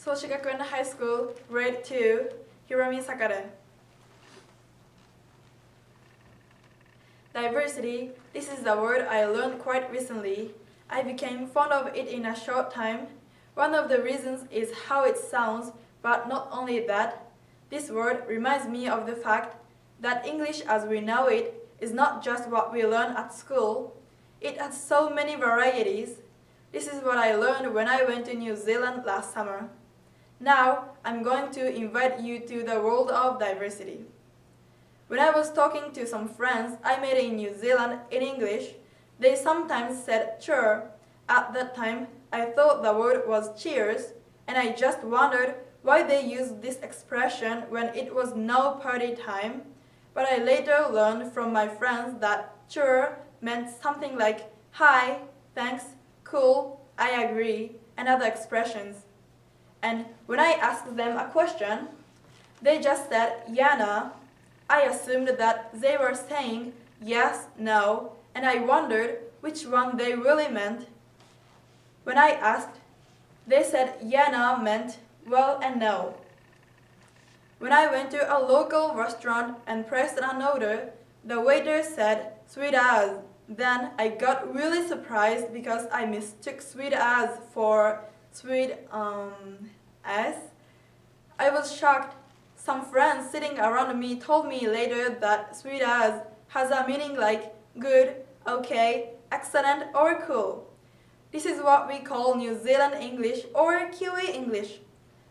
創志学園 High School, Grade 2, Hiromi Sakade. Diversity, this is a word I learned quite recently. I became fond of it in a short time. One of the reasons is how it sounds, but not only that. This word reminds me of the fact that English as we know it is not just what we learn at school. It has so many varieties. This is what I learned when I went to New Zealand last summer. Now, I'm going to invite you to the world of diversity. When I was talking to some friends I met in New Zealand in English, they sometimes said "sure." At that time, I thought the word was cheers, and I just wondered why they used this expression when it was no party time. But I later learned from my friends that "sure" meant something like "hi," "thanks," "cool," "I agree," and other expressions. And when I asked them a question, they just said "Yana." I assumed that they were saying yes, no, and I wondered which one they really meant. When I asked, they said Yana meant well and no. When I went to a local restaurant and pressed an order, the waiter said sweet as. Then I got really surprised because I mistook sweet as for sweet as. I was shocked. Some friends sitting around me told me later that sweet as has a meaning like good, okay, excellent, or cool. This is what we call New Zealand English or Kiwi English.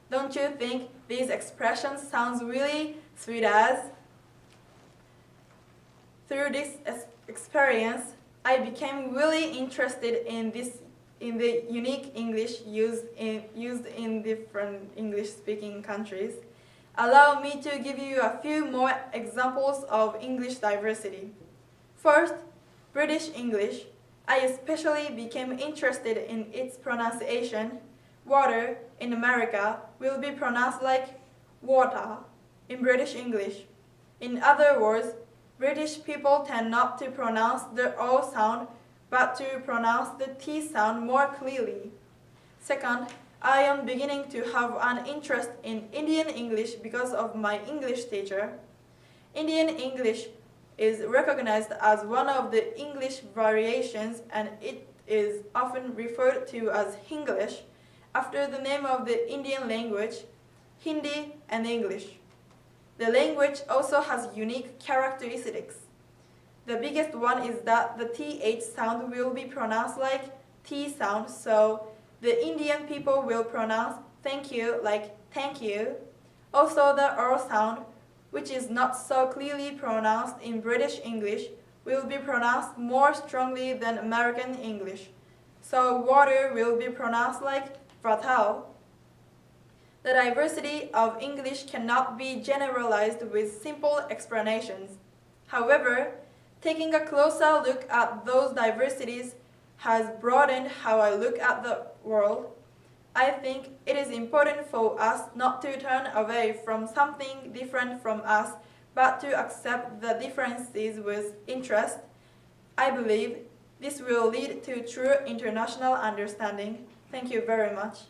Don't you think these expressions sound really sweet as? Through this experience, I became really interested in the unique English used in different English-speaking countries. Allow me to give you a few more examples of English diversity. First, British English. I especially became interested in its pronunciation. Water in America will be pronounced like water in British English. In other words, British people tend not to pronounce the O sound, but to pronounce the T sound more clearly. Second, I am beginning to have an interest in Indian English because of my English teacher. Indian English is recognized as one of the English variations, and it is often referred to as Hinglish, after the name of the Indian language, Hindi and English. The language also has unique characteristics. The biggest one is that the TH sound will be pronounced like T sound, so the Indian people will pronounce thank you like thank you. Also, the R sound, which is not so clearly pronounced in British English, will be pronounced more strongly than American English. So water will be pronounced like water. The diversity of English cannot be generalized with simple explanations. However, taking a closer look at those diversities has broadened how I look at the world. I think it is important for us not to turn away from something different from us, but to accept the differences with interest. I believe this will lead to true international understanding. Thank you very much.